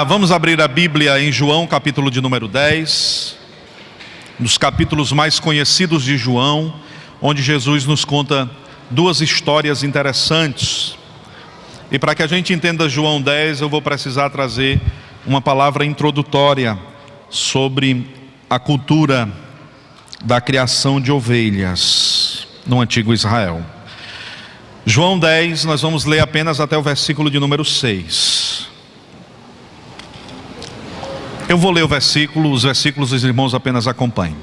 Vamos abrir a Bíblia em João, capítulo de número 10, dos capítulos mais conhecidos de João, onde Jesus nos conta duas histórias interessantes. E para que a gente entenda João 10, eu vou precisar trazer uma palavra introdutória sobre a cultura da criação de ovelhas no antigo Israel. João 10, nós vamos ler apenas até o versículo de número 6. Eu vou ler os versículos os irmãos apenas acompanhem.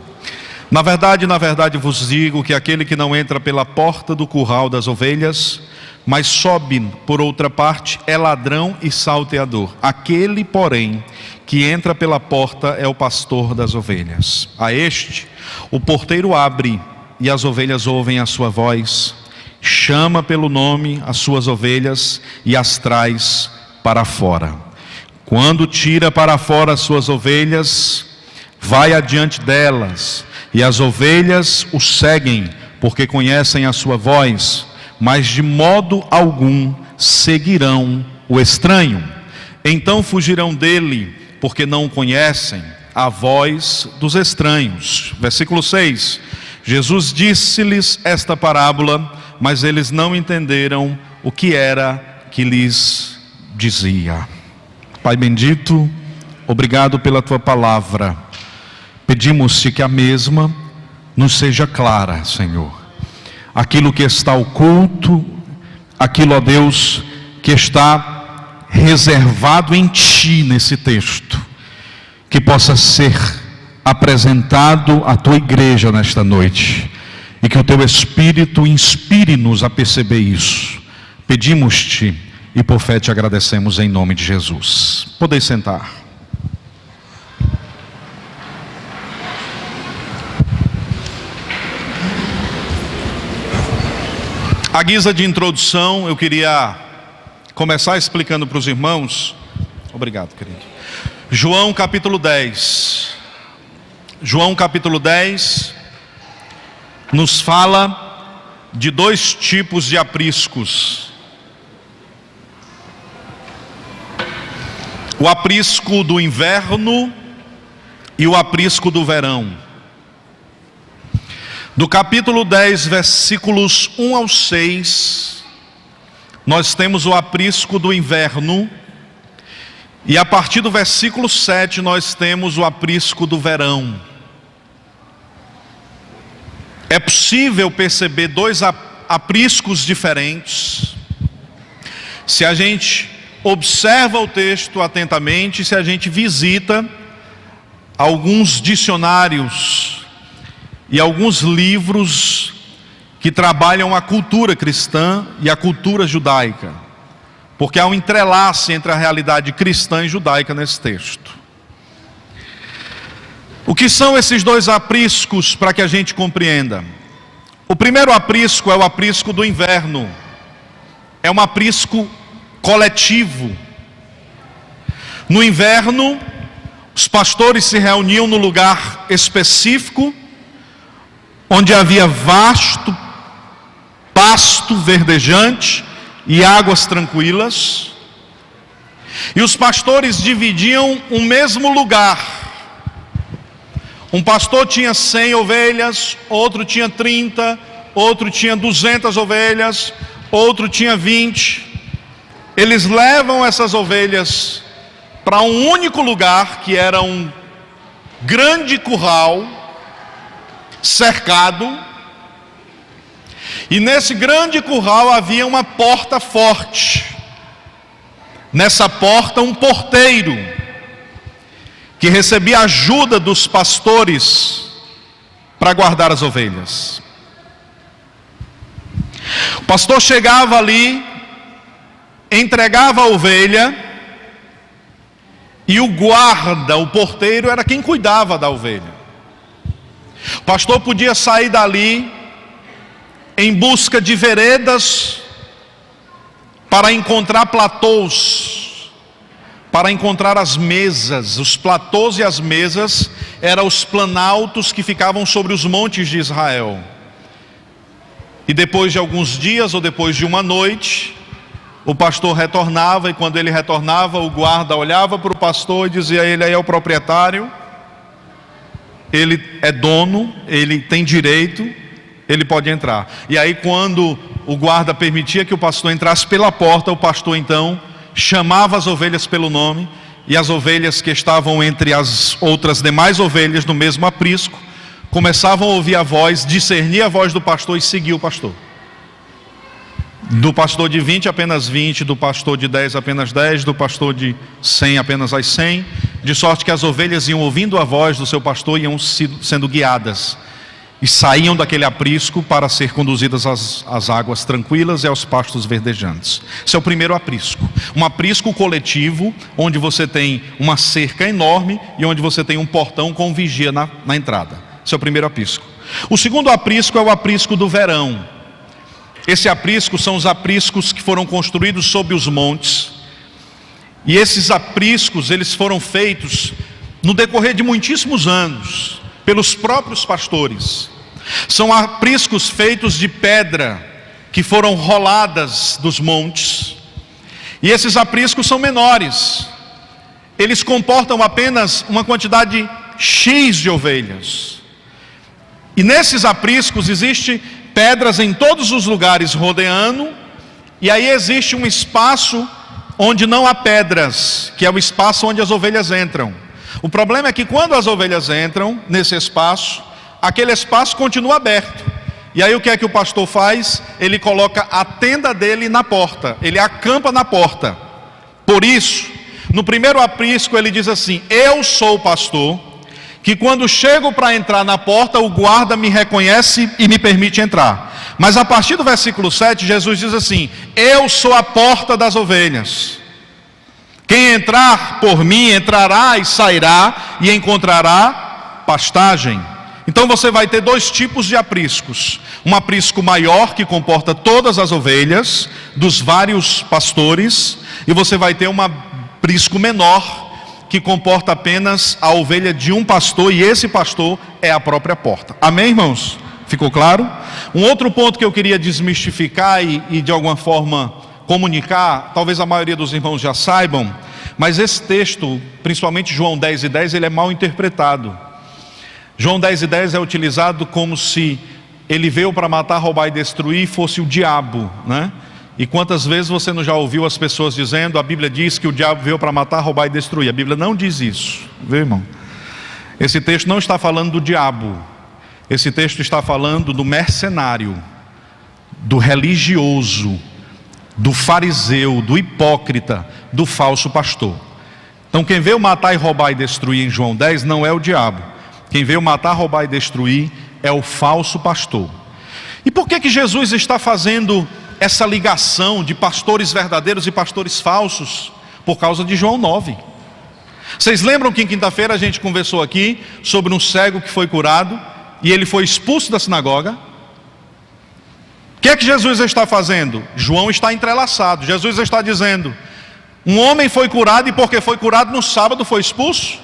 Na verdade vos digo que aquele que não entra pela porta do curral das ovelhas, mas sobe por outra parte, é ladrão e salteador. Aquele, porém, que entra pela porta é o pastor das ovelhas. A este, o porteiro abre e as ovelhas ouvem a sua voz. Chama pelo nome as suas ovelhas e as traz para fora. Quando tira para fora as suas ovelhas, vai adiante delas, e as ovelhas o seguem, porque conhecem a sua voz, mas de modo algum seguirão o estranho. Então fugirão dele, porque não conhecem a voz dos estranhos. Versículo 6. Jesus disse-lhes esta parábola, mas eles não entenderam o que era que lhes dizia. Pai bendito, obrigado pela tua palavra. Pedimos-te que a mesma nos seja clara, Senhor. Aquilo que está oculto, aquilo, ó Deus, que está reservado em ti nesse texto, que possa ser apresentado à tua igreja nesta noite, e que o teu Espírito inspire-nos a perceber isso. Pedimos-te e por fé te agradecemos em nome de Jesus. Podeis sentar. À guisa de introdução, eu queria começar explicando para os irmãos. Obrigado, querido. João capítulo 10. João capítulo 10 nos fala de dois tipos de apriscos. O aprisco do inverno e o aprisco do verão. Do capítulo 10, versículos 1 ao 6, nós temos o aprisco do inverno, e a partir do versículo 7 nós temos o aprisco do verão. É possível perceber dois apriscos diferentes se a gente observa o texto atentamente, se a gente visita alguns dicionários e alguns livros que trabalham a cultura cristã e a cultura judaica, porque há um entrelace entre a realidade cristã e judaica nesse texto. O que são esses dois apriscos para que a gente compreenda? O primeiro aprisco é o aprisco do inverno. É um aprisco coletivo. No inverno, os pastores se reuniam no lugar específico, onde havia vasto pasto verdejante e águas tranquilas, e os pastores dividiam o mesmo lugar. Um pastor tinha 100 ovelhas, outro tinha 30, outro tinha 200 ovelhas, outro tinha 20. Eles levam essas ovelhas para um único lugar, que era um grande curral cercado, e nesse grande curral havia uma porta forte. Nessa porta, um porteiro que recebia ajuda dos pastores para guardar as ovelhas. O pastor chegava ali, entregava a ovelha, e o guarda, o porteiro, era quem cuidava da ovelha. O pastor podia sair dali em busca de veredas para encontrar platôs, para encontrar as mesas. Os platôs e as mesas eram os planaltos que ficavam sobre os montes de Israel. E depois de alguns dias ou depois de uma noite, o pastor retornava, e quando ele retornava, o guarda olhava para o pastor e dizia: ele aí é o proprietário, ele é dono, ele tem direito, ele pode entrar. E aí, quando o guarda permitia que o pastor entrasse pela porta, o pastor então chamava as ovelhas pelo nome, e as ovelhas que estavam entre as outras demais ovelhas no mesmo aprisco começavam a ouvir a voz, discernir a voz do pastor e seguir o pastor. Do pastor de 20 apenas 20, do pastor de 10 apenas 10, do pastor de 100 apenas as 100, de sorte que as ovelhas iam ouvindo a voz do seu pastor e iam sendo guiadas, e saíam daquele aprisco para ser conduzidas às águas tranquilas e aos pastos verdejantes. Esse é o primeiro aprisco, um aprisco coletivo, onde você tem uma cerca enorme e onde você tem um portão com vigia na entrada. Esse é o primeiro aprisco. O segundo aprisco é o aprisco do verão. Esse aprisco são os apriscos que foram construídos sob os montes, e esses apriscos eles foram feitos no decorrer de muitíssimos anos pelos próprios pastores. São apriscos feitos de pedra que foram roladas dos montes, e esses apriscos são menores, eles comportam apenas uma quantidade X de ovelhas, e nesses apriscos existe pedras em todos os lugares rodeando, e aí existe um espaço onde não há pedras, que é o espaço onde as ovelhas entram. O problema é que quando as ovelhas entram nesse espaço, aquele espaço continua aberto, e aí o que é que o pastor faz? Ele coloca a tenda dele na porta, ele acampa na porta. Por isso, no primeiro aprisco ele diz assim: eu sou o pastor, que quando chego para entrar na porta, o guarda me reconhece e me permite entrar. Mas a partir do versículo 7, Jesus diz assim: eu sou a porta das ovelhas. Quem entrar por mim, entrará e sairá e encontrará pastagem. Então você vai ter dois tipos de apriscos: um aprisco maior, que comporta todas as ovelhas dos vários pastores, e você vai ter um aprisco menor, que comporta apenas a ovelha de um pastor, e esse pastor é a própria porta. Amém, irmãos? Ficou claro? Um outro ponto que eu queria desmistificar e de alguma forma comunicar, talvez a maioria dos irmãos já saibam, mas esse texto, principalmente João 10:10, ele é mal interpretado. João 10:10 é utilizado como se ele veio para matar, roubar e destruir fosse o diabo, né? E quantas vezes você não já ouviu as pessoas dizendo: a Bíblia diz que o diabo veio para matar, roubar e destruir? A Bíblia não diz isso, viu, irmão? Esse texto não está falando do diabo. Esse texto está falando do mercenário, do religioso, do fariseu, do hipócrita, do falso pastor. Então quem veio matar e roubar e destruir em João 10 não é o diabo. Quem veio matar, roubar e destruir é o falso pastor. E por que Jesus está fazendo essa ligação de pastores verdadeiros e pastores falsos? Por causa de João 9. Vocês lembram que em quinta-feira a gente conversou aqui sobre um cego que foi curado e ele foi expulso da sinagoga? O que é que Jesus está fazendo? João está entrelaçado. Jesus está dizendo: um homem foi curado, e porque foi curado no sábado foi expulso?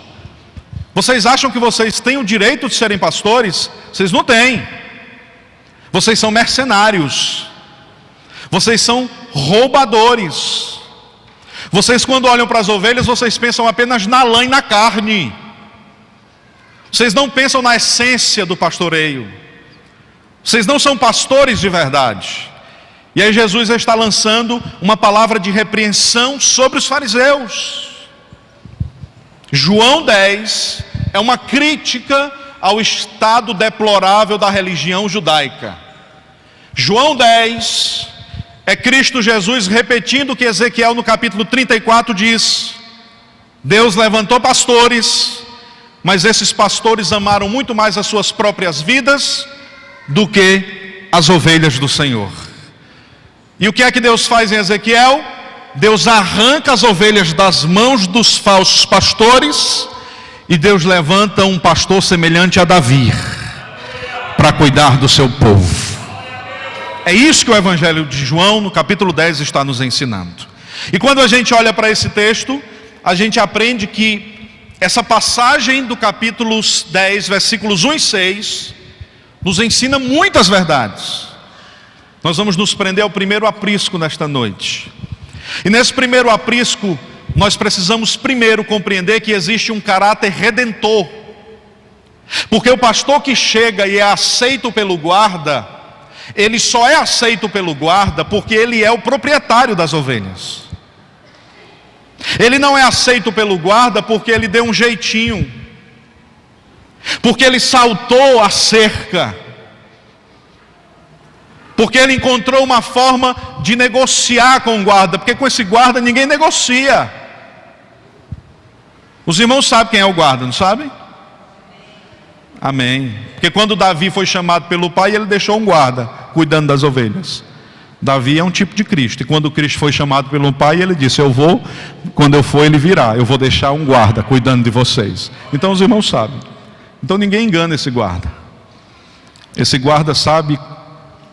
Vocês acham que vocês têm o direito de serem pastores? Vocês não têm. Vocês são mercenários. Vocês são roubadores. Vocês, quando olham para as ovelhas, vocês pensam apenas na lã e na carne. Vocês não pensam na essência do pastoreio. Vocês não são pastores de verdade. E aí Jesus está lançando uma palavra de repreensão sobre os fariseus. João 10 é uma crítica ao estado deplorável da religião judaica. João 10 é Cristo Jesus repetindo o que Ezequiel no capítulo 34 diz: Deus levantou pastores, mas esses pastores amaram muito mais as suas próprias vidas do que as ovelhas do Senhor. E o que é que Deus faz em Ezequiel? Deus arranca as ovelhas das mãos dos falsos pastores, e Deus levanta um pastor semelhante a Davi para cuidar do seu povo. É isso que o Evangelho de João, no capítulo 10, está nos ensinando. E quando a gente olha para esse texto, a gente aprende que essa passagem do capítulo 10, versículos 1 e 6, nos ensina muitas verdades. Nós vamos nos prender ao primeiro aprisco nesta noite. E nesse primeiro aprisco, nós precisamos primeiro compreender que existe um caráter redentor. Porque o pastor que chega e é aceito pelo guarda, ele só é aceito pelo guarda porque ele é o proprietário das ovelhas. Ele não é aceito pelo guarda porque ele deu um jeitinho, porque ele saltou a cerca, porque ele encontrou uma forma de negociar com o guarda, porque com esse guarda ninguém negocia. Os irmãos sabem quem é o guarda, não sabem? Amém. Porque quando Davi foi chamado pelo pai, ele deixou um guarda cuidando das ovelhas. Davi é um tipo de Cristo, e quando Cristo foi chamado pelo pai, ele disse: eu vou, quando eu for ele virá, eu vou deixar um guarda cuidando de vocês. Então os irmãos sabem. Então ninguém engana esse guarda. Esse guarda sabe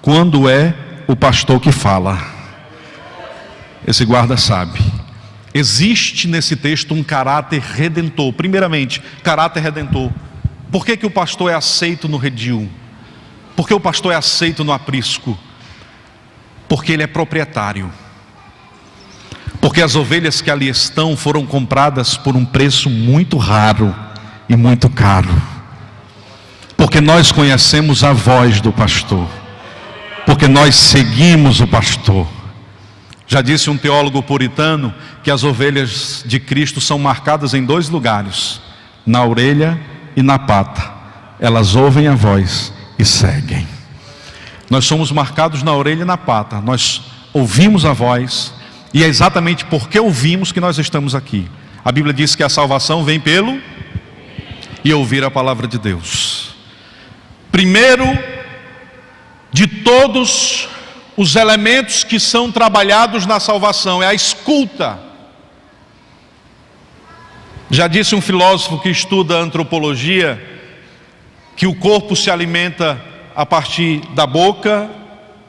quando é o pastor que fala. Esse guarda sabe. Existe nesse texto um caráter redentor. Primeiramente, caráter redentor. Por que que o pastor é aceito no redil? Por que o pastor é aceito no aprisco? Porque ele é proprietário. Porque as ovelhas que ali estão foram compradas por um preço muito raro e muito caro. Porque nós conhecemos a voz do pastor. Porque nós seguimos o pastor. Já disse um teólogo puritano que as ovelhas de Cristo são marcadas em dois lugares: na orelha e na pata. Elas ouvem a voz e seguem. Nós somos marcados na orelha e na pata. Nós ouvimos a voz, e é exatamente porque ouvimos que nós estamos aqui. A Bíblia diz que a salvação vem pelo e ouvir a palavra de Deus. Primeiro de todos os elementos que são trabalhados na salvação é a escuta. Já disse um filósofo que estuda antropologia que o corpo se alimenta a partir da boca,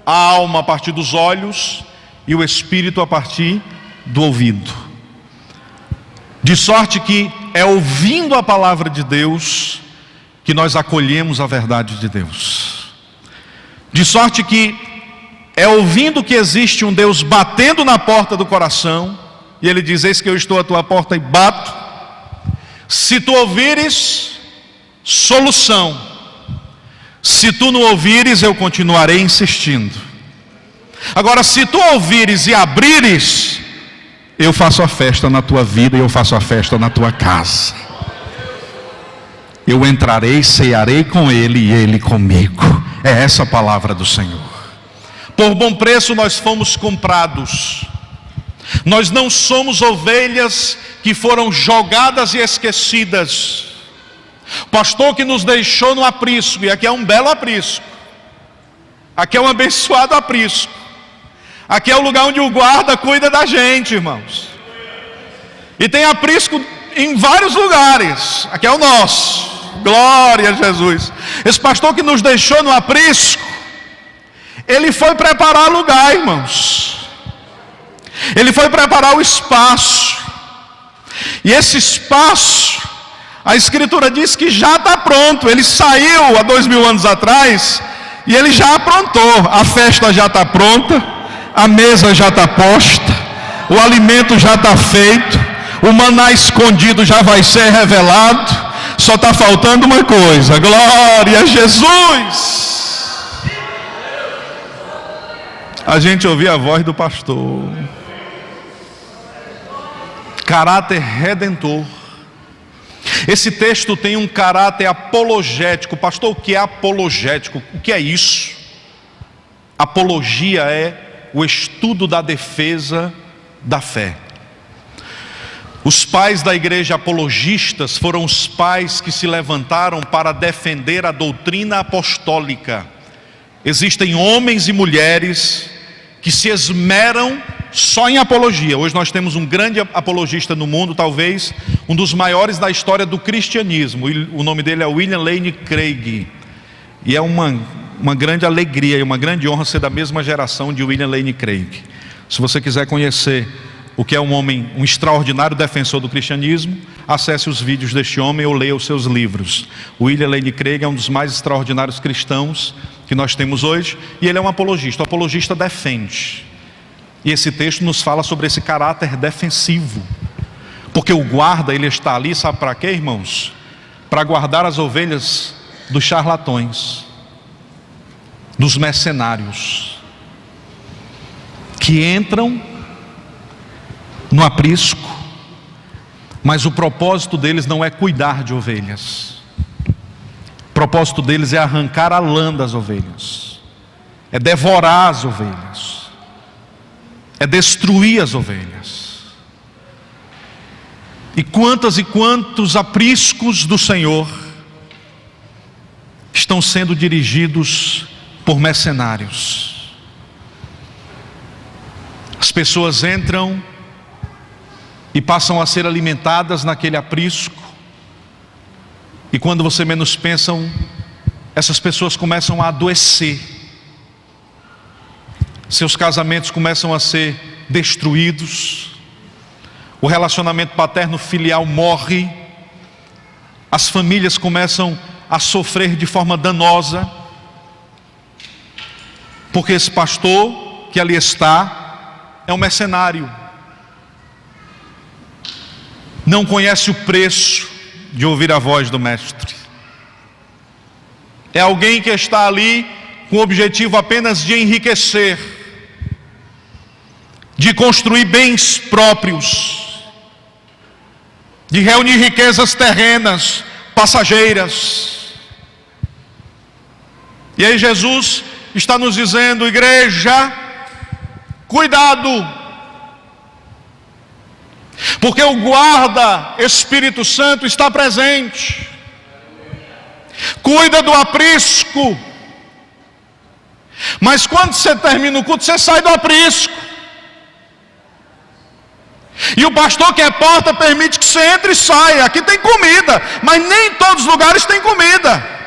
a alma a partir dos olhos e o espírito a partir do ouvido. De sorte que é ouvindo a palavra de Deus que nós acolhemos a verdade de Deus. De sorte que é ouvindo que existe um Deus batendo na porta do coração, e Ele diz: eis que eu estou à tua porta e bato. Se tu ouvires, solução. Se tu não ouvires, eu continuarei insistindo. Agora, se tu ouvires e abrires, eu faço a festa na tua vida e eu faço a festa na tua casa. Eu entrarei, cearei com ele e ele comigo. É essa a palavra do Senhor. Por bom preço nós fomos comprados. Nós não somos ovelhas que foram jogadas e esquecidas. Pastor que nos deixou no aprisco, e aqui é um belo aprisco, aqui é um abençoado aprisco, aqui é o lugar onde o guarda cuida da gente, irmãos. E tem aprisco em vários lugares. Aqui é o nosso. Glória a Jesus. Esse pastor que nos deixou no aprisco, ele foi preparar lugar, irmãos. Ele foi preparar o espaço. E esse espaço, a Escritura diz que já está pronto. Ele saiu há 2000 anos atrás e ele já aprontou. A festa já está pronta, a mesa já está posta, o alimento já está feito, o maná escondido já vai ser revelado. Só está faltando uma coisa: glória a Jesus. A gente ouvir a voz do pastor. Caráter redentor. Esse texto tem um caráter apologético. Pastor, o que é apologético? O que é isso? Apologia é o estudo da defesa da fé. Os pais da igreja apologistas foram os pais que se levantaram para defender a doutrina apostólica. Existem homens e mulheres que se esmeram só em apologia. Hoje nós temos um grande apologista no mundo, talvez um dos maiores da história do cristianismo. O nome dele é William Lane Craig. E é uma grande alegria e uma grande honra ser da mesma geração de William Lane Craig. Se você quiser conhecer o que é um homem, um extraordinário defensor do cristianismo, acesse os vídeos deste homem ou leia os seus livros. William Lane Craig é um dos mais extraordinários cristãos que nós temos hoje, e ele é um apologista. O apologista defende. E esse texto nos fala sobre esse caráter defensivo. Porque o guarda, ele está ali, sabe para quê, irmãos? Para guardar as ovelhas dos charlatões, dos mercenários, que entram no aprisco, mas o propósito deles não é cuidar de ovelhas. O propósito deles é arrancar a lã das ovelhas, é devorar as ovelhas, é destruir as ovelhas. E quantos apriscos do Senhor estão sendo dirigidos por mercenários? As pessoas entram e passam a ser alimentadas naquele aprisco, e quando você menos pensa, essas pessoas começam a adoecer, seus casamentos começam a ser destruídos, o relacionamento paterno-filial morre, as famílias começam a sofrer de forma danosa, porque esse pastor que ali está é um mercenário, não conhece o preço de ouvir a voz do mestre, é alguém que está ali com o objetivo apenas de enriquecer, de construir bens próprios, de reunir riquezas terrenas, passageiras. E aí Jesus está nos dizendo: igreja, cuidado, porque o guarda Espírito Santo está presente. Cuida do aprisco, mas quando você termina o culto, você sai do aprisco. E o pastor que é porta permite que você entre e saia. Aqui tem comida, mas nem em todos os lugares tem comida.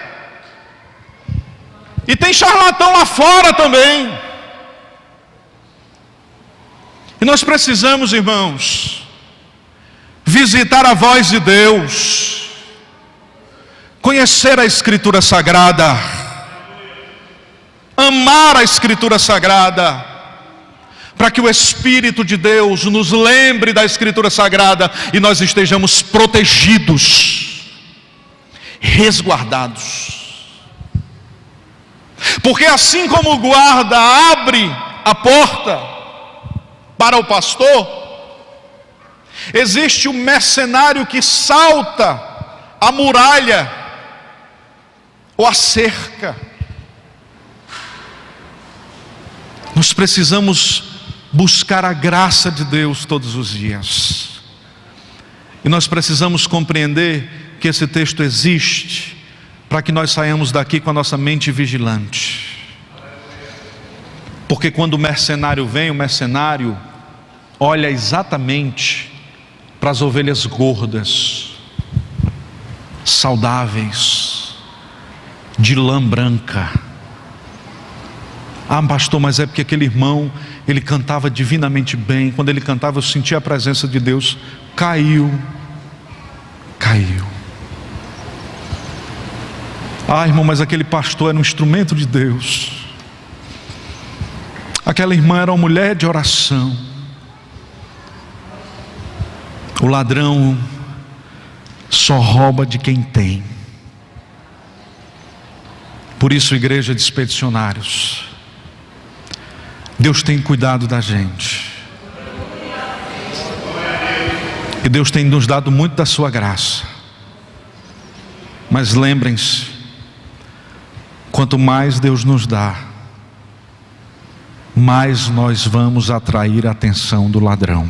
E tem charlatão lá fora também. E nós precisamos, irmãos, visitar a voz de Deus, conhecer a Escritura Sagrada, amar a Escritura Sagrada, para que o Espírito de Deus nos lembre da Escritura Sagrada e nós estejamos protegidos, resguardados. Porque assim como o guarda abre a porta para o pastor, existe um mercenário que salta a muralha ou a cerca. Nós precisamos buscar a graça de Deus todos os dias. E nós precisamos compreender que esse texto existe para que nós saiamos daqui com a nossa mente vigilante. Porque quando o mercenário vem, o mercenário olha exatamente para as ovelhas gordas, saudáveis, de lã branca. Ah, pastor, mas é porque aquele irmão, ele cantava divinamente bem. Quando ele cantava, eu sentia a presença de Deus. Caiu. Ah, irmão, mas aquele pastor era um instrumento de Deus. Aquela irmã era uma mulher de oração. O ladrão só rouba de quem tem. Por isso, igreja de expedicionários, Deus tem cuidado da gente. E Deus tem nos dado muito da sua graça. Mas lembrem-se, quanto mais Deus nos dá, mais nós vamos atrair a atenção do ladrão.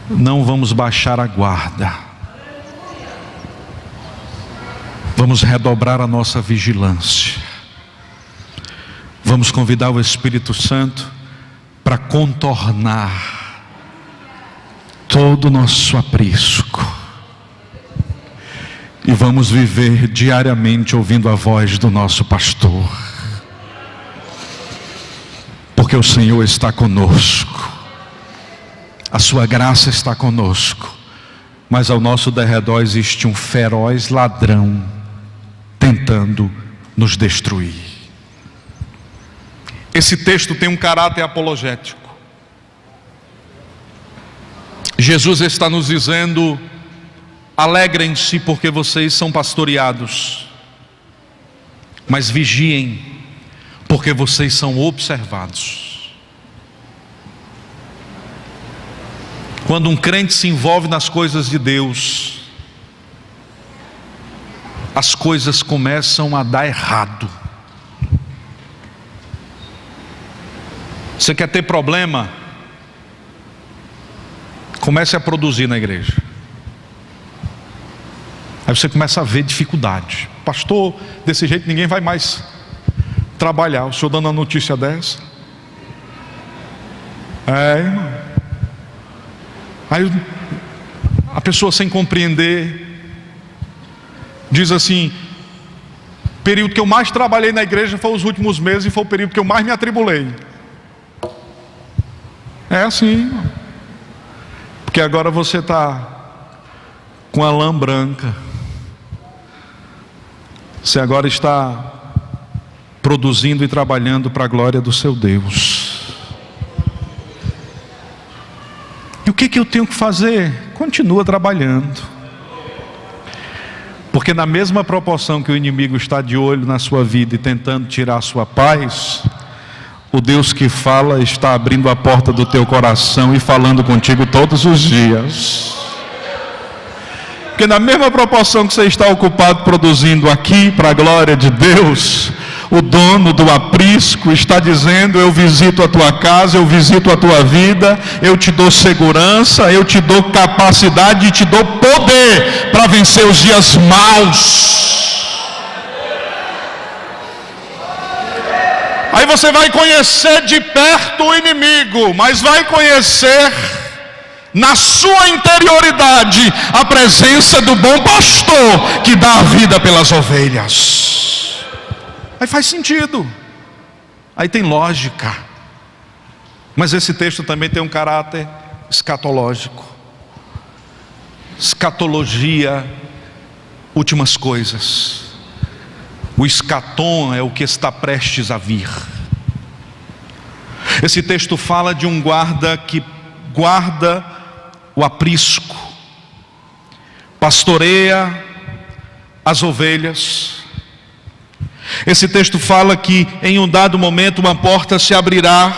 Não vamos baixar a guarda. Vamos redobrar a nossa vigilância. Vamos convidar o Espírito Santo para contornar todo o nosso aprisco. E vamos viver diariamente ouvindo a voz do nosso pastor. Porque o Senhor está conosco. A sua graça está conosco. Mas ao nosso derredor existe um feroz ladrão tentando nos destruir. Esse texto tem um caráter apologético. Jesus está nos dizendo: alegrem-se porque vocês são pastoreados, mas vigiem porque vocês são observados. Quando um crente se envolve nas coisas de Deus, as coisas começam a dar errado. Você quer ter problema? Comece a produzir na igreja. Aí você começa a ver dificuldade. Pastor, desse jeito ninguém vai mais trabalhar. O senhor dando uma notícia dessa? Irmão. Aí a pessoa, sem compreender, diz assim: o período que eu mais trabalhei na igreja foi os últimos meses, e foi o período que eu mais me atribulei. É assim, irmão. Porque agora você está com a lã branca. Você agora está produzindo e trabalhando para a glória do seu Deus. E o que eu tenho que fazer? Continua trabalhando. Porque na mesma proporção que o inimigo está de olho na sua vida e tentando tirar a sua paz, o Deus que fala está abrindo a porta do teu coração e falando contigo todos os dias. Porque na mesma proporção que você está ocupado produzindo aqui para a glória de Deus, o dono do aprisco está dizendo: eu visito a tua casa, eu visito a tua vida, eu te dou segurança, eu te dou capacidade e te dou poder para vencer os dias maus. Aí você vai conhecer de perto o inimigo, mas vai conhecer na sua interioridade a presença do bom pastor que dá a vida pelas ovelhas. Aí faz sentido, aí tem lógica. Mas esse texto também tem um caráter escatológico. Escatologia, últimas coisas. O escatom é o que está prestes a vir. Esse texto fala de um guarda que guarda o aprisco, pastoreia as ovelhas. Esse texto fala que em um dado momento uma porta se abrirá,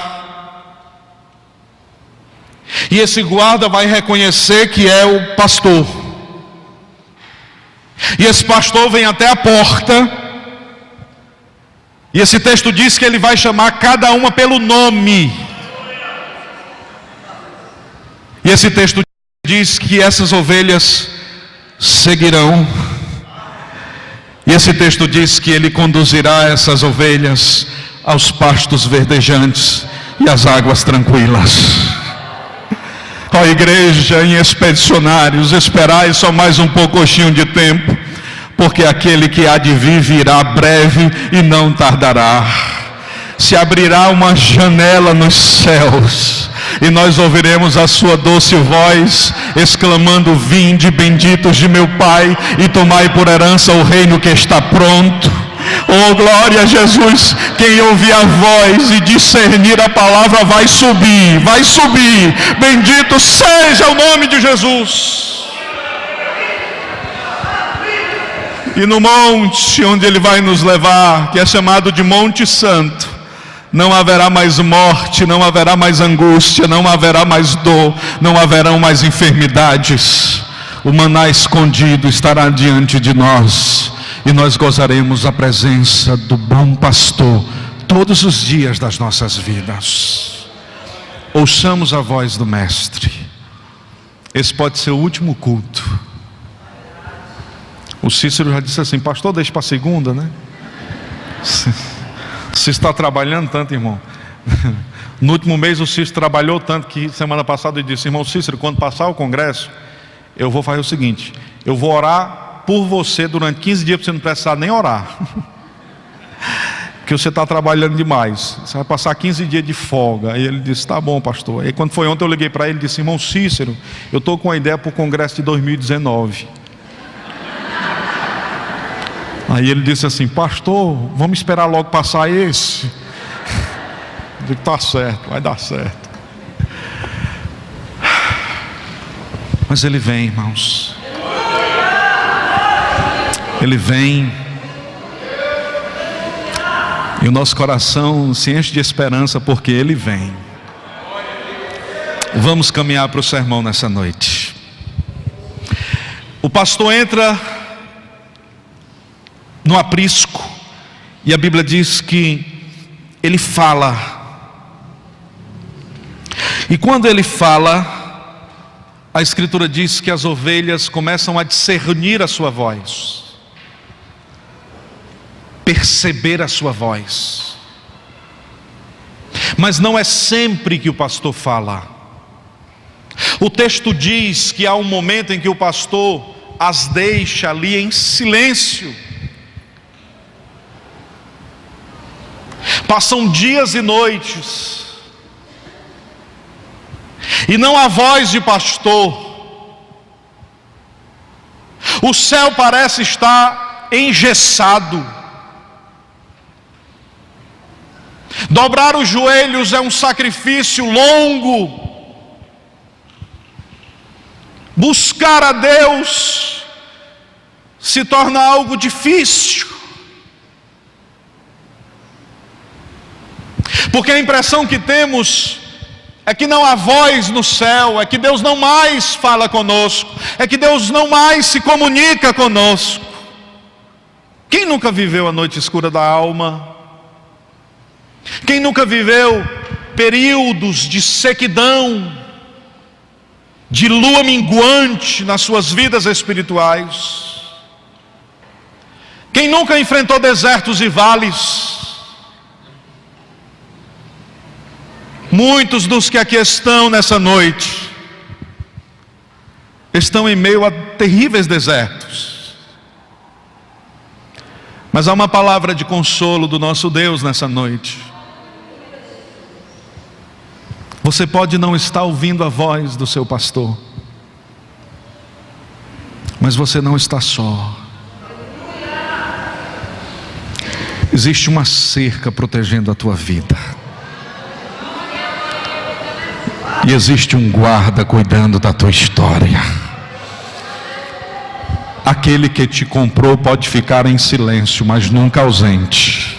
e esse guarda vai reconhecer que é o pastor. E esse pastor vem até a porta, e esse texto diz que ele vai chamar cada uma pelo nome. E esse texto diz que essas ovelhas seguirão. E esse texto diz que ele conduzirá essas ovelhas aos pastos verdejantes e às águas tranquilas. Ó igreja, em expedicionários, esperai só mais um pouquinho de tempo, porque aquele que há de vir virá breve e não tardará. Se abrirá uma janela nos céus, e nós ouviremos a sua doce voz, exclamando: vinde, benditos de meu Pai, e tomai por herança o reino que está pronto. Oh, glória a Jesus! Quem ouvir a voz e discernir a palavra vai subir, vai subir. Bendito seja o nome de Jesus. E no monte onde Ele vai nos levar, que é chamado de Monte Santo, não haverá mais morte, não haverá mais angústia, não haverá mais dor, não haverão mais enfermidades. O maná escondido estará diante de nós, e nós gozaremos a presença do bom pastor todos os dias das nossas vidas. Ouçamos a voz do Mestre. Esse pode ser o último culto. O Cícero já disse assim: pastor, deixa para segunda, né? Você está trabalhando tanto, irmão. No último mês o Cícero trabalhou tanto que semana passada ele disse: irmão Cícero, quando passar o congresso, eu vou fazer o seguinte: eu vou orar por você durante 15 dias para você não precisar nem orar. Porque você está trabalhando demais. Você vai passar 15 dias de folga. Aí ele disse: tá bom, pastor. Aí quando foi ontem eu liguei para ele e disse: irmão Cícero, eu estou com a ideia para o congresso de 2019. Aí ele disse assim: pastor, vamos esperar logo passar esse. digo, está certo, vai dar certo. Mas Ele vem, irmãos. Ele vem. E o nosso coração se enche de esperança porque Ele vem. Vamos caminhar para o sermão nessa noite. O pastor entra no aprisco e a Bíblia diz que ele fala. E quando ele fala, a Escritura diz que as ovelhas começam a discernir a sua voz, perceber a sua voz. Mas não é sempre que o pastor fala. O texto diz que há um momento em que o pastor as deixa ali em silêncio. Passam dias e noites, e não há voz de pastor. O céu parece estar engessado. Dobrar os joelhos é um sacrifício longo. Buscar a Deus se torna algo difícil. Porque a impressão que temos é que não há voz no céu, é que Deus não mais fala conosco, é que Deus não mais se comunica conosco. Quem nunca viveu a noite escura da alma? Quem nunca viveu períodos de sequidão, de lua minguante nas suas vidas espirituais? Quem nunca enfrentou desertos e vales? Muitos dos que aqui estão nessa noite estão em meio a terríveis desertos. Mas há uma palavra de consolo do nosso Deus nessa noite. Você pode não estar ouvindo a voz do seu pastor, mas você não está só. Existe uma cerca protegendo a tua vida. E existe um guarda cuidando da tua história. Aquele que te comprou pode ficar em silêncio, mas nunca ausente.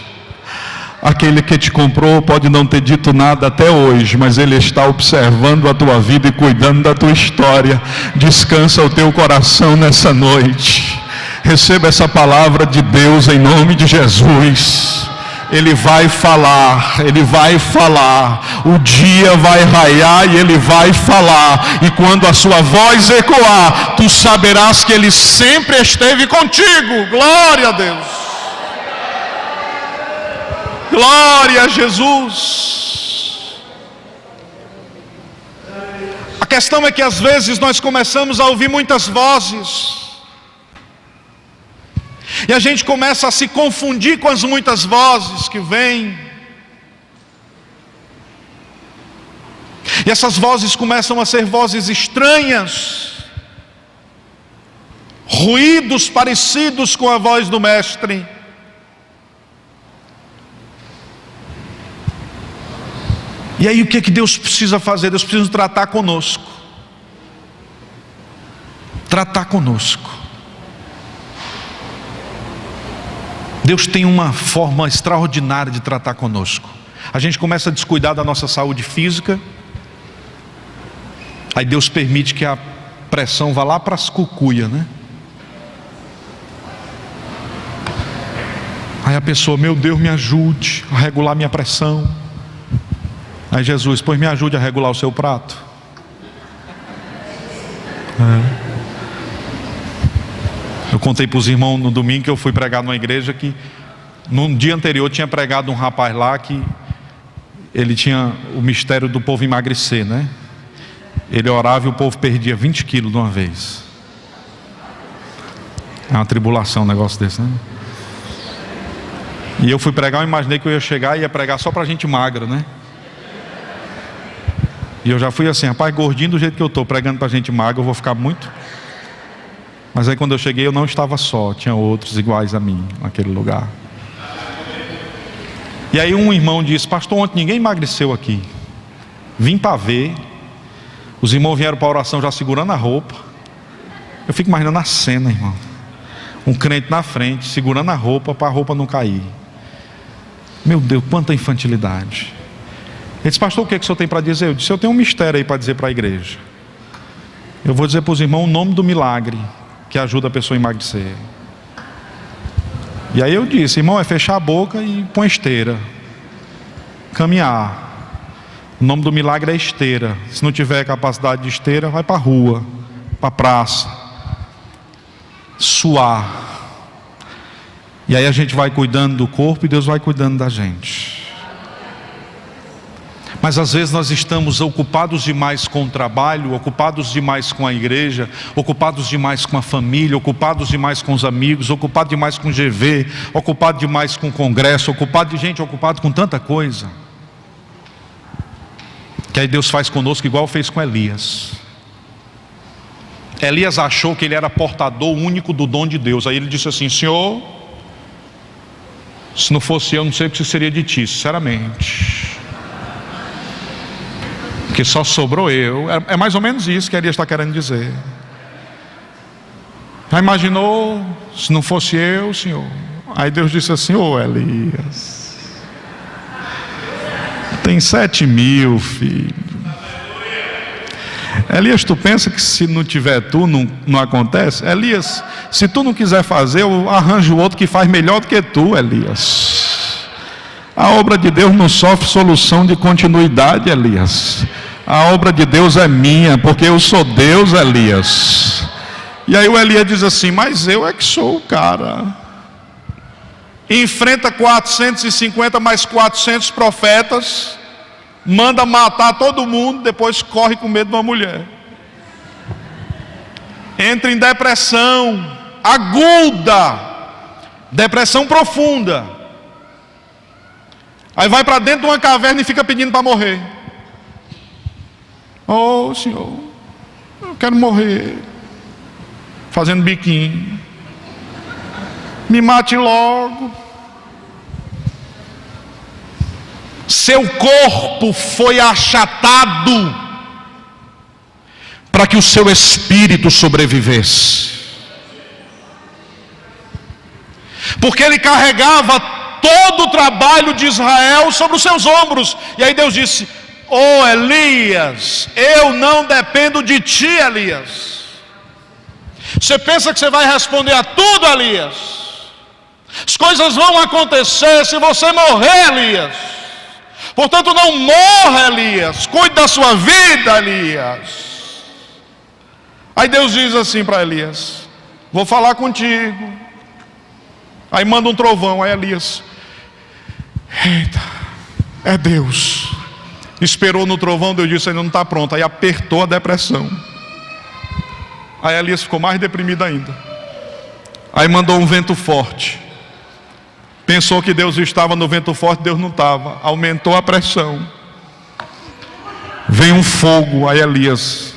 Aquele que te comprou pode não ter dito nada até hoje, mas ele está observando a tua vida e cuidando da tua história. Descansa o teu coração nessa noite. Receba essa palavra de Deus em nome de Jesus. Ele vai falar, Ele vai falar. O dia vai raiar e Ele vai falar. E quando a sua voz ecoar, tu saberás que Ele sempre esteve contigo. Glória a Deus. Glória a Jesus. A questão é que às vezes nós começamos a ouvir muitas vozes. E a gente começa a se confundir com as muitas vozes que vêm. E essas vozes começam a ser vozes estranhas, ruídos parecidos com a voz do Mestre. E aí o que é que Deus precisa fazer? Deus precisa tratar conosco. Tratar conosco. Deus tem uma forma extraordinária de tratar conosco. A gente começa a descuidar da nossa saúde física. Aí Deus permite que a pressão vá lá para as cucuias, né? Aí a pessoa, meu Deus, me ajude a regular minha pressão. Aí Jesus, pois me ajude a regular o seu prato. Eu contei para os irmãos no domingo que eu fui pregar numa igreja que no dia anterior tinha pregado um rapaz lá que ele tinha o mistério do povo emagrecer, né? Ele orava e o povo perdia 20 quilos de uma vez. É uma tribulação um negócio desse, né? E eu fui pregar, eu imaginei que eu ia chegar e ia pregar só para gente magra, né? E eu já fui assim, rapaz, gordinho do jeito que eu estou, pregando para gente magra, eu vou ficar muito. Mas aí quando eu cheguei eu não estava só, tinha outros iguais a mim naquele lugar. E aí um irmão disse: pastor, ontem ninguém emagreceu aqui. Vim para ver. Os irmãos vieram para a oração já segurando a roupa. Eu fico imaginando a cena, irmão. Um crente na frente, segurando a roupa para a roupa não cair. Meu Deus, quanta infantilidade. Ele disse: pastor, o que o senhor tem para dizer? Eu disse: eu tenho um mistério aí para dizer para a igreja. Eu vou dizer para os irmãos o nome do milagre que ajuda a pessoa a emagrecer. E aí eu disse: irmão, é fechar a boca e pôr esteira. Caminhar. O nome do milagre é esteira. Se não tiver capacidade de esteira, vai para a rua, para a praça. Suar. E aí a gente vai cuidando do corpo e Deus vai cuidando da gente. Mas às vezes nós estamos ocupados demais com o trabalho, ocupados demais com a igreja, ocupados demais com a família, ocupados demais com os amigos, ocupados demais com o GV, ocupados demais com o congresso, ocupado com tanta coisa. Que aí Deus faz conosco igual fez com Elias. Elias achou que ele era portador único do dom de Deus. Aí ele disse assim: Senhor, se não fosse eu, não sei o que seria de ti, sinceramente. Porque só sobrou eu. É mais ou menos isso que Elias está querendo dizer. Já imaginou, se não fosse eu, Senhor? Aí Deus disse assim: Elias, tem 7.000 filhos. Elias, tu pensa que se não tiver tu, não acontece? Elias, se tu não quiser fazer, eu arranjo outro que faz melhor do que tu, Elias. A obra de Deus não sofre solução de continuidade, Elias. A obra de Deus é minha, porque eu sou Deus, Elias. E aí o Elias diz assim: mas eu é que sou o cara. Enfrenta 450 mais 400 profetas, manda matar todo mundo, depois corre com medo de uma mulher. Entra em depressão aguda, depressão profunda. Aí vai para dentro de uma caverna e fica pedindo para morrer. Oh, Senhor, eu quero morrer. Fazendo biquinho. Me mate logo. Seu corpo foi achatado para que o seu espírito sobrevivesse. Porque ele carregava todo o trabalho de Israel sobre os seus ombros. E aí Deus disse: oh Elias, eu não dependo de ti, Elias. Você pensa que você vai responder a tudo, Elias? As coisas vão acontecer se você morrer, Elias. Portanto, não morra, Elias. Cuide da sua vida, Elias. Aí Deus diz assim para Elias: vou falar contigo. Aí manda um trovão. Aí Elias: eita, é Deus. Esperou no trovão, Deus disse: ainda não está pronto. Aí apertou a depressão. Aí Elias ficou mais deprimido ainda. Aí mandou um vento forte. Pensou que Deus estava no vento forte, Deus não estava. Aumentou a pressão. Vem um fogo. Aí Elias: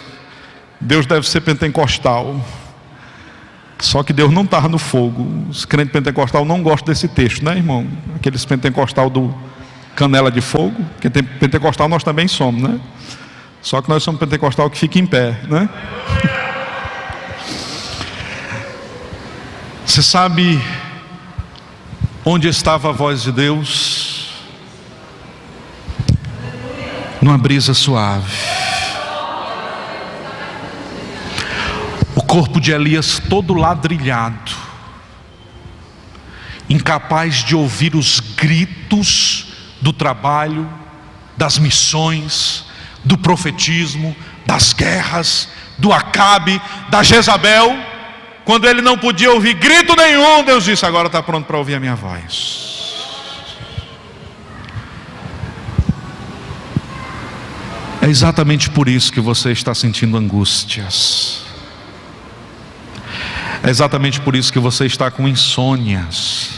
Deus deve ser pentecostal. Só que Deus não estava no fogo. Os crentes pentecostal não gostam desse texto, né, irmão? Aqueles pentecostal do canela de fogo. Porque tem pentecostal nós também somos, né? Só que nós somos pentecostal que fica em pé, né? Você sabe onde estava a voz de Deus? Numa brisa suave. O corpo de Elias todo ladrilhado, incapaz de ouvir os gritos do trabalho, das missões, do profetismo, das guerras, do Acabe, da Jezabel. Quando ele não podia ouvir grito nenhum, Deus disse: agora está pronto para ouvir a minha voz. É exatamente por isso que você está sentindo angústias. É exatamente por isso que você está com insônias.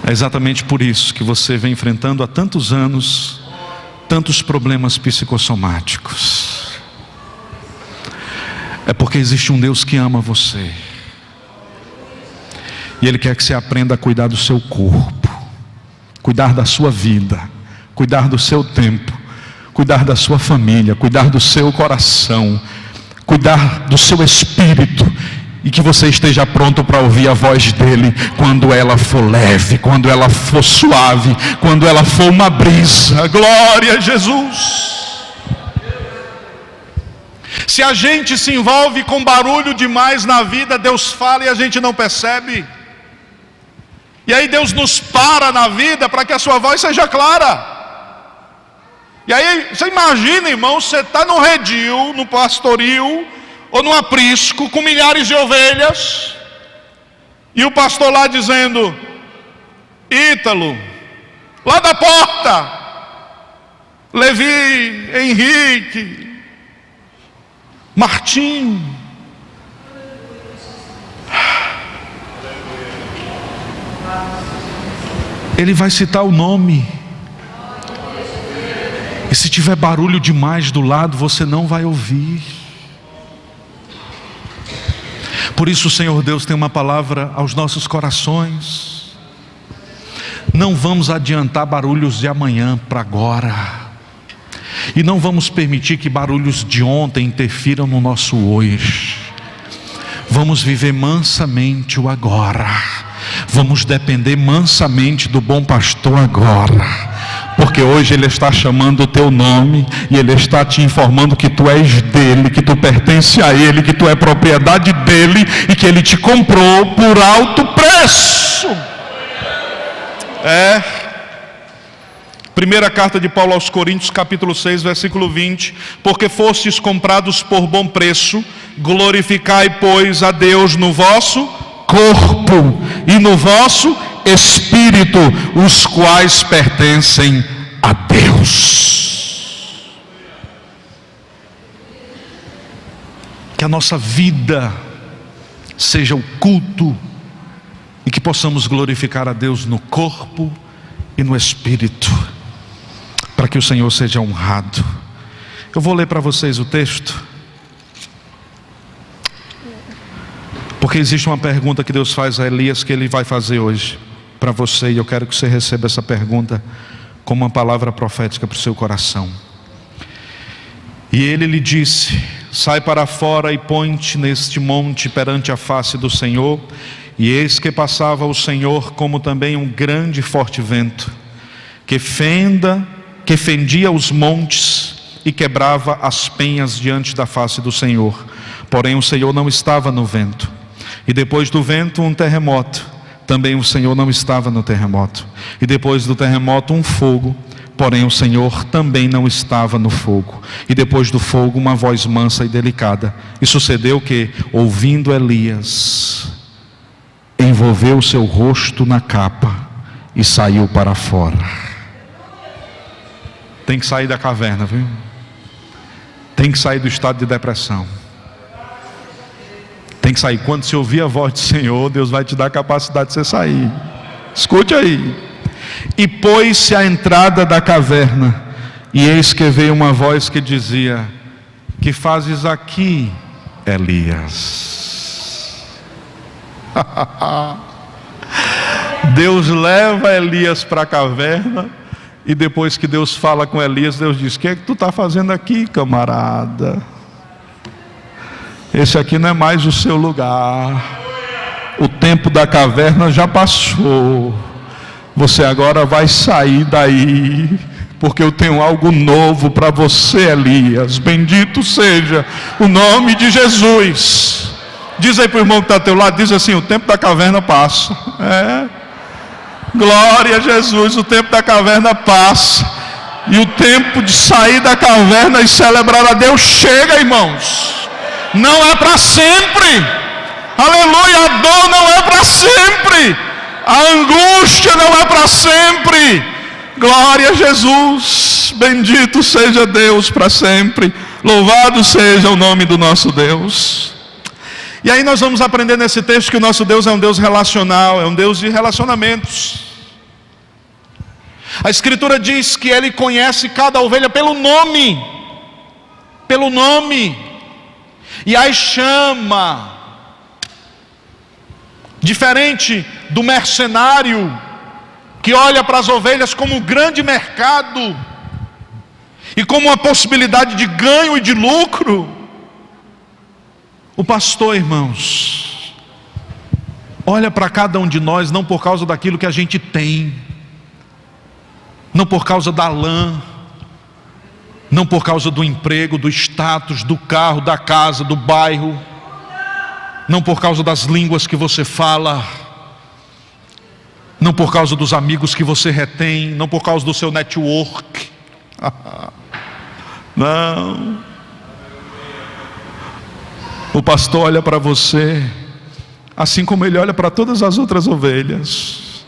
É exatamente por isso que você vem enfrentando há tantos anos tantos problemas psicossomáticos. É porque existe um Deus que ama você. E Ele quer que você aprenda a cuidar do seu corpo. cuidar da sua vida, cuidar do seu tempo, cuidar da sua família, cuidar do seu coração, cuidar do seu espírito, e que você esteja pronto para ouvir a voz dele quando ela for leve, quando ela for suave, quando ela for uma brisa. Glória a Jesus. Se a gente se envolve com barulho demais na vida, Deus fala e a gente não percebe. E aí Deus nos para na vida para que a sua voz seja clara. E aí, você imagina, irmão, você está no redil, no pastoril, ou no aprisco, com milhares de ovelhas, e o pastor lá dizendo: Ítalo, lá da porta, Levi, Henrique, Martim. Ele vai citar o nome. E se tiver barulho demais do lado, você não vai ouvir. Por isso o Senhor Deus tem uma palavra aos nossos corações. Não vamos adiantar barulhos de amanhã para agora. E não vamos permitir que barulhos de ontem interfiram no nosso hoje. Vamos viver mansamente o agora. Vamos depender mansamente do bom pastor agora. Porque hoje Ele está chamando o teu nome e Ele está te informando que tu és dEle, que tu pertence a Ele, que tu é propriedade dEle e que Ele te comprou por alto preço. Primeira carta de Paulo aos Coríntios, capítulo 6, versículo 20. Porque fostes comprados por bom preço, glorificai, pois, a Deus no vosso corpo e no vosso espírito, os quais pertencem a Deus. Que a nossa vida seja o culto e que possamos glorificar a Deus no corpo e no espírito, para que o Senhor seja honrado. Eu vou ler para vocês o texto, porque existe uma pergunta que Deus faz a Elias que Ele vai fazer hoje para você, e eu quero que você receba essa pergunta como uma palavra profética para o seu coração. E ele lhe disse: sai para fora e põe-te neste monte perante a face do Senhor. E eis que passava o Senhor como também um grande e forte vento, que fendia os montes e quebrava as penhas diante da face do Senhor. Porém o Senhor não estava no vento. E depois do vento um terremoto. Também o Senhor não estava no terremoto. E depois do terremoto um fogo. Porém o Senhor também não estava no fogo. E depois do fogo uma voz mansa e delicada. E sucedeu que, ouvindo Elias, envolveu o seu rosto na capa e saiu para fora. Tem que sair da caverna, viu? Tem que sair do estado de depressão. Tem que sair. Quando você ouvir a voz do Senhor, Deus vai te dar a capacidade de você sair. Escute aí. E pôs-se à entrada da caverna, e eis que veio uma voz que dizia: que fazes aqui, Elias? Deus leva Elias para a caverna, e depois que Deus fala com Elias, Deus diz: o que é que tu está fazendo aqui, camarada? Esse aqui não é mais o seu lugar. O tempo da caverna já passou. Você agora vai sair daí, porque eu tenho algo novo para você, Elias. Bendito seja o nome de Jesus. Diz aí para o irmão que está ao teu lado, diz assim: o tempo da caverna passa. Glória a Jesus, o tempo da caverna passa. E o tempo de sair da caverna e celebrar a Deus chega, irmãos. Não é para sempre. Aleluia, a dor não é para sempre. A angústia não é para sempre. Glória a Jesus. Bendito seja Deus para sempre. Louvado seja o nome do nosso Deus. E aí nós vamos aprender nesse texto que o nosso Deus é um Deus relacional, é um Deus de relacionamentos. A Escritura diz que Ele conhece cada ovelha pelo nome. Pelo nome. E aí chama. Diferente do mercenário que olha para as ovelhas como um grande mercado e como uma possibilidade de ganho e de lucro. O pastor, irmãos, olha para cada um de nós não por causa daquilo que a gente tem, não por causa da lã, não por causa do emprego, do status, do carro, da casa, do bairro, não por causa das línguas que você fala, não por causa dos amigos que você retém, não por causa do seu network. Não. O pastor olha para você, assim como ele olha para todas as outras ovelhas.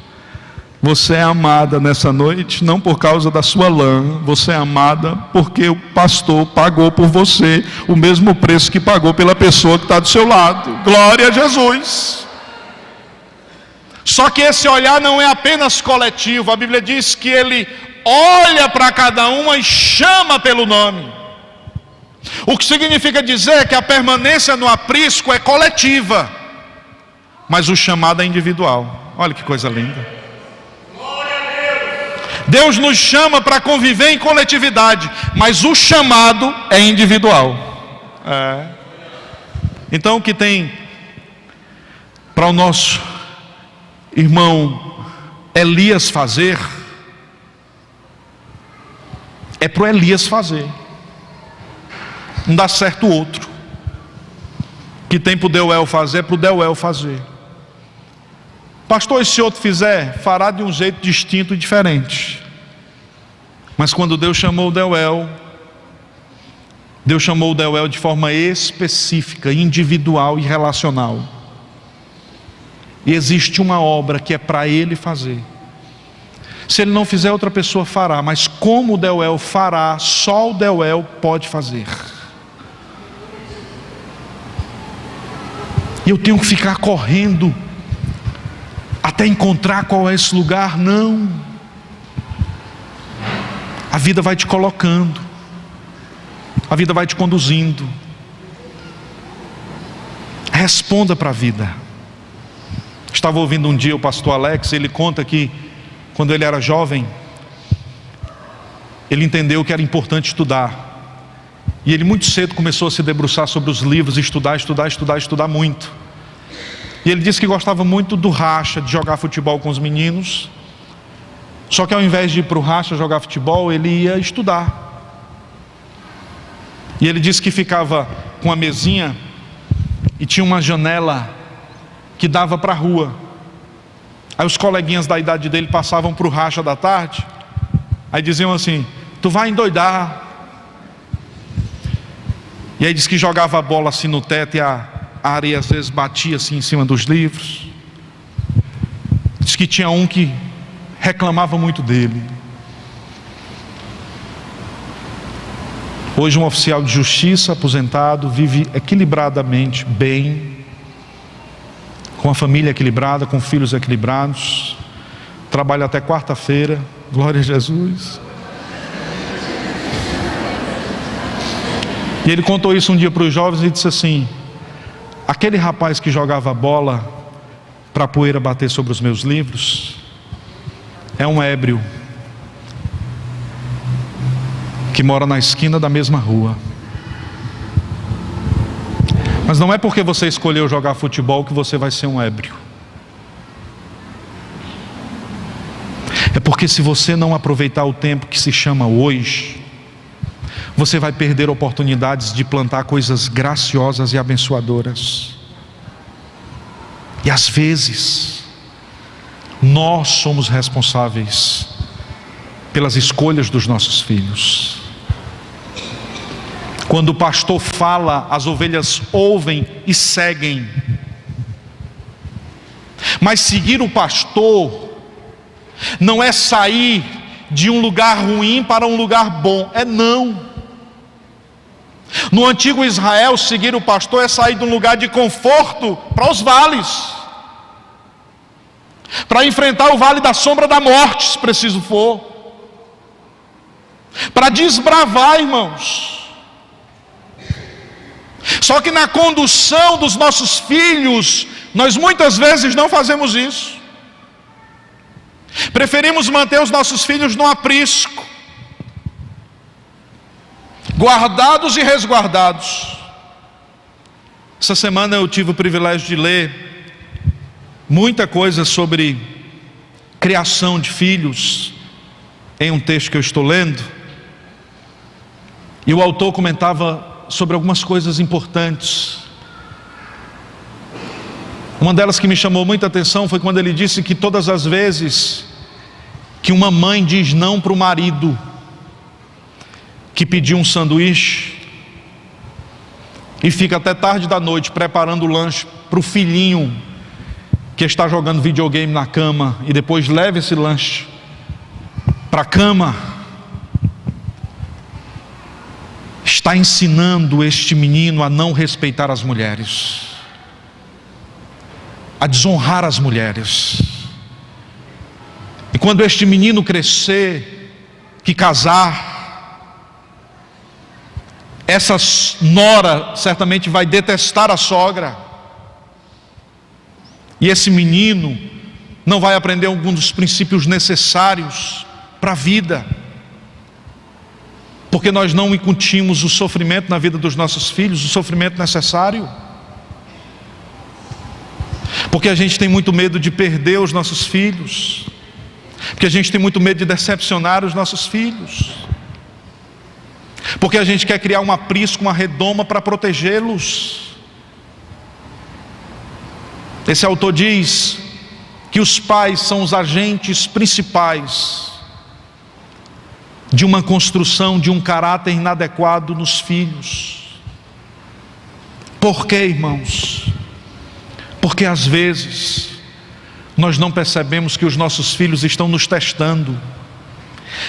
Você é amada nessa noite, não por causa da sua lã. Você é amada porque o pastor pagou por você o mesmo preço que pagou pela pessoa que está do seu lado. Glória a Jesus. Só que esse olhar não é apenas coletivo. A Bíblia diz que ele olha para cada uma e chama pelo nome. O que significa dizer que a permanência no aprisco é coletiva, mas o chamado é individual. Olha que coisa linda. Deus nos chama para conviver em coletividade, mas o chamado é individual. Então o que tem para o nosso irmão Elias fazer, é para o Elias fazer. Não dá certo o outro. O que tem para o Deuel fazer, é para o Deuel fazer. Pastor, e se outro fizer, fará de um jeito distinto e diferente. Mas quando Deus chamou o Deuel, Deus chamou o Deuel de forma específica, individual e relacional. E existe uma obra que é para ele fazer. Se ele não fizer, outra pessoa fará. Mas como o Deuel fará, só o Deuel pode fazer. E eu tenho que ficar correndo até encontrar qual é esse lugar? Não. A vida vai te colocando, a vida vai te conduzindo. Responda para a vida. Estava ouvindo um dia o pastor Alex, ele conta que quando ele era jovem, ele entendeu que era importante estudar. E ele muito cedo começou a se debruçar sobre os livros, estudar muito. E ele disse que gostava muito do racha, de jogar futebol com os meninos. Só que ao invés de ir para o racha jogar futebol, ele ia estudar. E ele disse que ficava com a mesinha e tinha uma janela que dava para a rua. Aí os coleguinhas da idade dele passavam para o racha da tarde, aí diziam assim: tu vai endoidar. E aí diz que jogava a bola assim no teto e a areia às vezes batia assim em cima dos livros. Diz que tinha um que reclamava muito dele. Hoje um oficial de justiça aposentado, vive equilibradamente bem, com a família equilibrada, com filhos equilibrados, trabalha até quarta-feira, glória a Jesus. E ele contou isso um dia para os jovens e disse assim: aquele rapaz que jogava bola para a poeira bater sobre os meus livros é um ébrio que mora na esquina da mesma rua. Mas não é porque você escolheu jogar futebol que você vai ser um ébrio. É porque se você não aproveitar o tempo que se chama hoje, você vai perder oportunidades de plantar coisas graciosas e abençoadoras. E às vezes nós somos responsáveis pelas escolhas dos nossos filhos. Quando o pastor fala, as ovelhas ouvem e seguem. Mas seguir o pastor não é sair de um lugar ruim para um lugar bom, não. No antigo Israel, seguir o pastor é sair de um lugar de conforto para os vales, para enfrentar o vale da sombra da morte, se preciso for, para desbravar, irmãos. Só que na condução dos nossos filhos, nós muitas vezes não fazemos isso. Preferimos manter os nossos filhos no aprisco, guardados e resguardados. Essa semana eu tive o privilégio de ler muita coisa sobre criação de filhos em um texto que eu estou lendo, e o autor comentava sobre algumas coisas importantes. Uma delas que me chamou muita atenção foi quando ele disse que todas as vezes que uma mãe diz não para o marido que pediu um sanduíche e fica até tarde da noite preparando o lanche para o filhinho que está jogando videogame na cama, e depois leva esse lanche para a cama, está ensinando este menino a não respeitar as mulheres, a desonrar as mulheres. E quando este menino crescer, que casar, essa nora certamente vai detestar a sogra, e esse menino não vai aprender algum dos princípios necessários para a vida, porque nós não incutimos o sofrimento na vida dos nossos filhos, o sofrimento necessário, porque a gente tem muito medo de perder os nossos filhos, porque a gente tem muito medo de decepcionar os nossos filhos, porque a gente quer criar um aprisco, uma redoma para protegê-los. Esse autor diz que os pais são os agentes principais de uma construção de um caráter inadequado nos filhos. Por quê, irmãos? Porque às vezes nós não percebemos que os nossos filhos estão nos testando,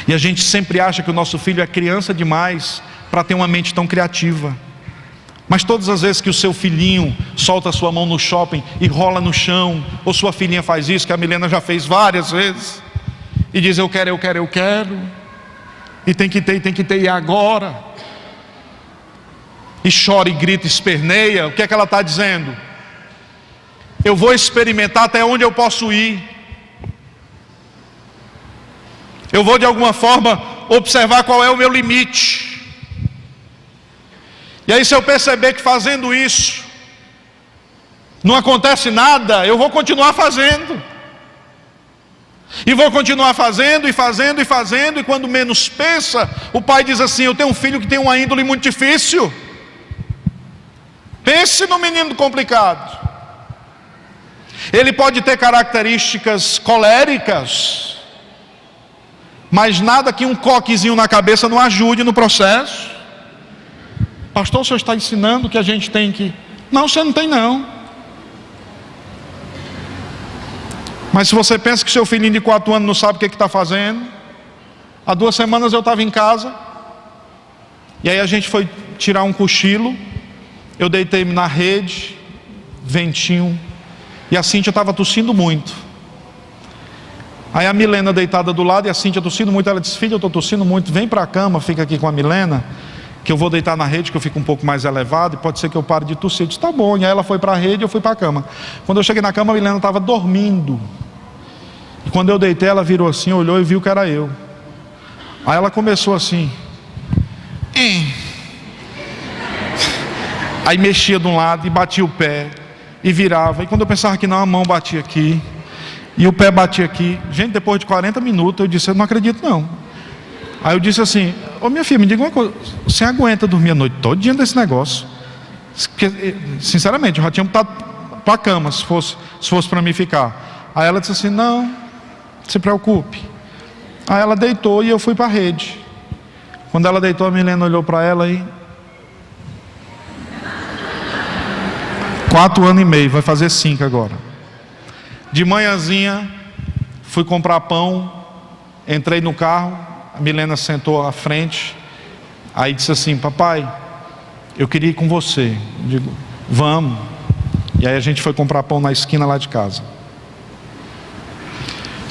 e a gente sempre acha que o nosso filho é criança demais para ter uma mente tão criativa. Mas todas as vezes que o seu filhinho solta a sua mão no shopping e rola no chão, ou sua filhinha faz isso, que a Milena já fez várias vezes, e diz eu quero, e tem que ter, e agora, e chora e grita, esperneia, o que é que ela está dizendo? Eu vou experimentar até onde eu posso ir, eu vou de alguma forma observar qual é o meu limite. E aí, se eu perceber que fazendo isso não acontece nada, eu vou continuar fazendo, e vou continuar fazendo, e quando menos pensa, o pai diz assim: eu tenho um filho que tem uma índole muito difícil. Pense no menino complicado. Ele pode ter características coléricas, mas nada que um coquezinho na cabeça não ajude no processo. Pastor, o senhor está ensinando que a gente tem que... Não, você não tem não. Mas se você pensa que seu filhinho de 4 anos não sabe o que está fazendo, há 2 semanas eu estava em casa, e aí a gente foi tirar um cochilo, eu deitei na rede, ventinho, e a Cíntia estava tossindo muito. Aí a Milena deitada do lado, e a Cíntia tossindo muito, ela disse: filho, eu estou tossindo muito, vem para a cama, fica aqui com a Milena, que eu vou deitar na rede, que eu fico um pouco mais elevado, e pode ser que eu pare de tossir. Eu disse: tá bom. E aí ela foi para a rede, eu fui para a cama. Quando eu cheguei na cama, a Milena estava dormindo, e quando eu deitei, ela virou assim, olhou e viu que era eu. Aí ela começou assim, aí mexia de um lado, e batia o pé, e virava, e quando eu pensava que não, a mão batia aqui, e o pé batia aqui. Gente, depois de 40 minutos, eu disse: eu não acredito não. Aí eu disse assim: ô minha filha, me diga uma coisa, você aguenta dormir a noite todinha desse negócio? Porque, sinceramente, eu já tinha botado para a cama, se fosse para mim ficar. Aí ela disse assim: não se preocupe. Aí ela deitou e eu fui para a rede. Quando ela deitou, a Milena olhou para ela e... 4 anos e meio, vai fazer 5 agora. De manhãzinha, fui comprar pão, entrei no carro, a Milena sentou à frente, aí disse assim: papai, eu queria ir com você. Eu digo: vamos. E aí a gente foi comprar pão na esquina lá de casa.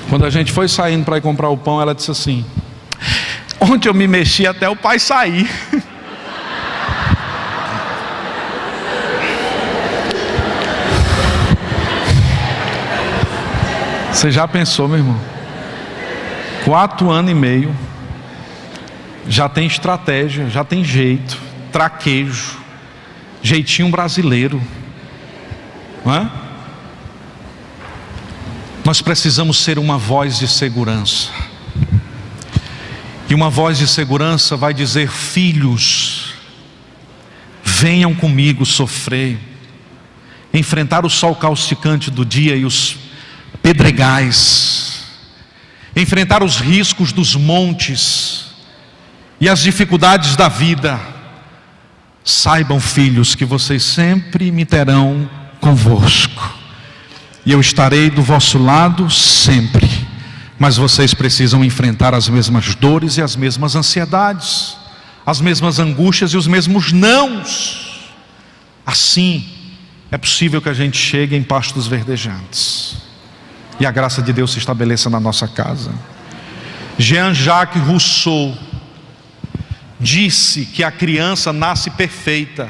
Quando a gente foi saindo para ir comprar o pão, ela disse assim: ontem eu me mexi até o pai sair. Você já pensou, meu irmão? 4 anos e meio, já tem estratégia, já tem jeito, traquejo, jeitinho brasileiro, não é? Nós precisamos ser uma voz de segurança. E uma voz de segurança vai dizer: filhos, venham comigo sofrer, enfrentar o sol causticante do dia e os pedregais, enfrentar os riscos dos montes e as dificuldades da vida. Saibam, filhos, que vocês sempre me terão convosco, e eu estarei do vosso lado sempre. Mas vocês precisam enfrentar as mesmas dores e as mesmas ansiedades, as mesmas angústias e os mesmos nãos. Assim é possível que a gente chegue em pastos verdejantes e a graça de Deus se estabeleça na nossa casa. Jean-Jacques Rousseau disse que a criança nasce perfeita.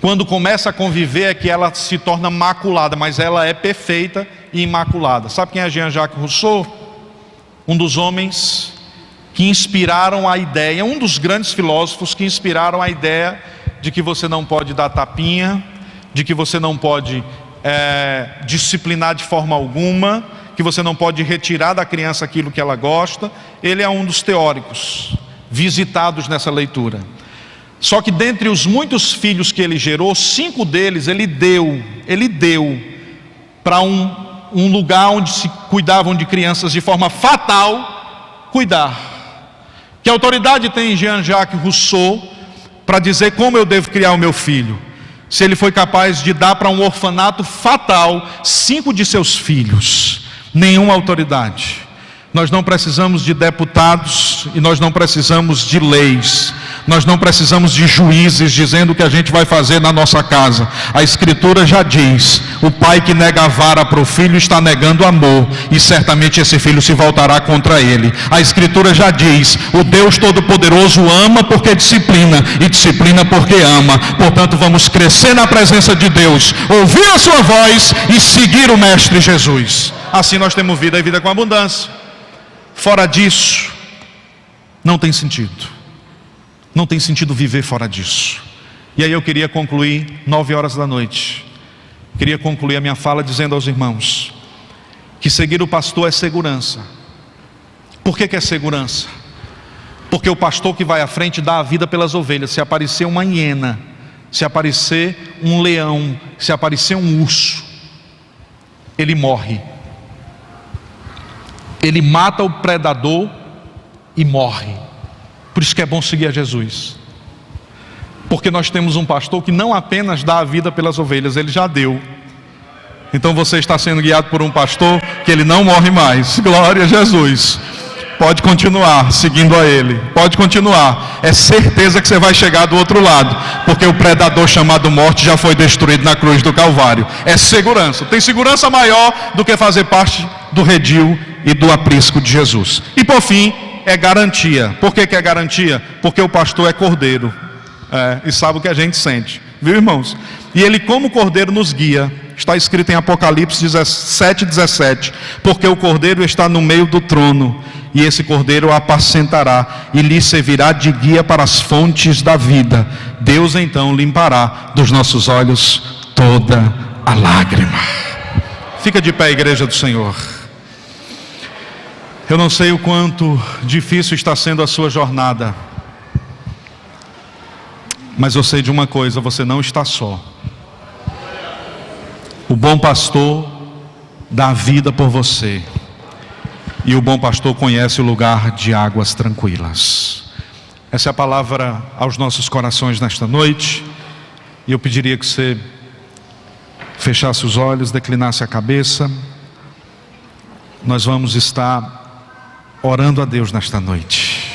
Quando começa a conviver é que ela se torna maculada, mas ela é perfeita e imaculada. Sabe quem é Jean-Jacques Rousseau? Um dos homens que inspiraram a ideia, um dos grandes filósofos que inspiraram a ideia de que você não pode dar tapinha, de que você não pode disciplinar de forma alguma, que você não pode retirar da criança aquilo que ela gosta. Ele é um dos teóricos visitados nessa leitura. Só que dentre os muitos filhos que ele gerou, 5 deles ele deu para um lugar onde se cuidavam de crianças de forma fatal, cuidar. Que autoridade tem Jean-Jacques Rousseau para dizer como eu devo criar o meu filho, se ele foi capaz de dar para um orfanato fatal 5 de seus filhos? Nenhuma autoridade. Nós não precisamos de deputados e nós não precisamos de leis. Nós não precisamos de juízes dizendo o que a gente vai fazer na nossa casa. A Escritura já diz: o pai que nega a vara para o filho está negando amor, e certamente esse filho se voltará contra ele. A Escritura já diz: o Deus Todo-Poderoso ama porque disciplina, e disciplina porque ama. Portanto, vamos crescer na presença de Deus, ouvir a sua voz e seguir o Mestre Jesus. Assim nós temos vida e vida com abundância. Fora disso, não tem sentido. Não tem sentido viver fora disso. E aí eu queria concluir 9h da noite. Queria concluir a minha fala dizendo aos irmãos que seguir o pastor é segurança. Por que é segurança? Porque o pastor que vai à frente dá a vida pelas ovelhas. Se aparecer uma hiena, se aparecer um leão, se aparecer um urso, ele morre. Ele mata o predador e morre. Por isso que é bom seguir a Jesus. Porque nós temos um pastor que não apenas dá a vida pelas ovelhas, ele já deu. Então você está sendo guiado por um pastor que ele não morre mais. Glória a Jesus. Pode continuar seguindo a ele. Pode continuar. É certeza que você vai chegar do outro lado. Porque o predador chamado morte já foi destruído na cruz do Calvário. É segurança. Tem segurança maior do que fazer parte do redil e do aprisco de Jesus. E por fim, é garantia. Por que é garantia? Porque o pastor é cordeiro. E sabe o que a gente sente. Viu, irmãos? E ele, como cordeiro, nos guia. Está escrito em Apocalipse 17:17. Porque o cordeiro está no meio do trono, e esse cordeiro o apacentará, e lhe servirá de guia para as fontes da vida. Deus então limpará dos nossos olhos toda a lágrima. Fica de pé, igreja do Senhor. Eu não sei o quanto difícil está sendo a sua jornada, mas eu sei de uma coisa: você não está só. O bom pastor dá vida por você, e o bom pastor conhece o lugar de águas tranquilas. Essa é a palavra aos nossos corações nesta noite, e eu pediria que você fechasse os olhos, declinasse a cabeça. Nós vamos estar orando a Deus nesta noite.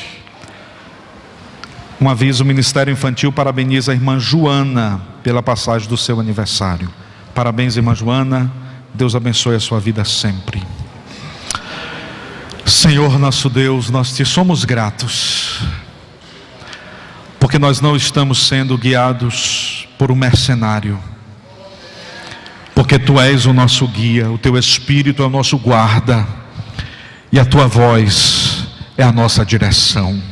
Um aviso: o Ministério Infantil parabeniza a irmã Joana pela passagem do seu aniversário. Parabéns, irmã Joana. Deus abençoe a sua vida sempre. Senhor nosso Deus, nós te somos gratos, porque nós não estamos sendo guiados por um mercenário, porque tu és o nosso guia, o teu Espírito é o nosso guarda. e a tua voz é a nossa direção.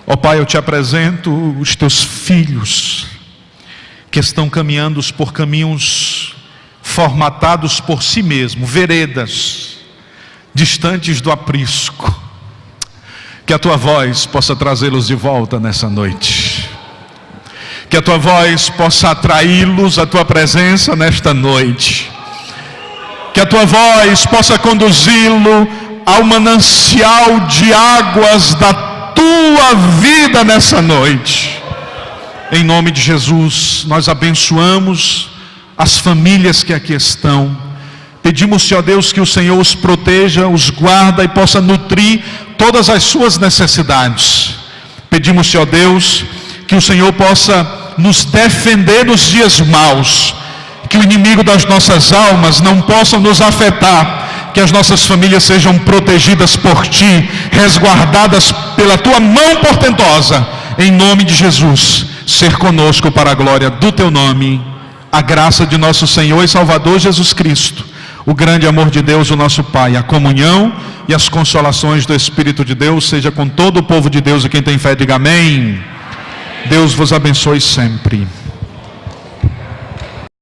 Ó Pai, eu te apresento os teus filhos que estão caminhando por caminhos formatados por si mesmo, veredas distantes do aprisco. Que a tua voz possa trazê-los de volta nessa noite. Que a tua voz possa atraí-los à tua presença nesta noite. Que a tua voz possa conduzi-lo ao manancial de águas da tua vida nessa noite. Em nome de Jesus, nós abençoamos as famílias que aqui estão. Pedimos, Senhor Deus, que o Senhor os proteja, os guarda e possa nutrir todas as suas necessidades. Pedimos, Senhor Deus, que o Senhor possa nos defender nos dias maus, que o inimigo das nossas almas não possa nos afetar, que as nossas famílias sejam protegidas por Ti, resguardadas pela Tua mão portentosa, em nome de Jesus. Ser conosco para a glória do Teu nome, a graça de nosso Senhor e Salvador Jesus Cristo, o grande amor de Deus, o nosso Pai, a comunhão e as consolações do Espírito de Deus, seja com todo o povo de Deus, e quem tem fé diga amém. Deus vos abençoe sempre.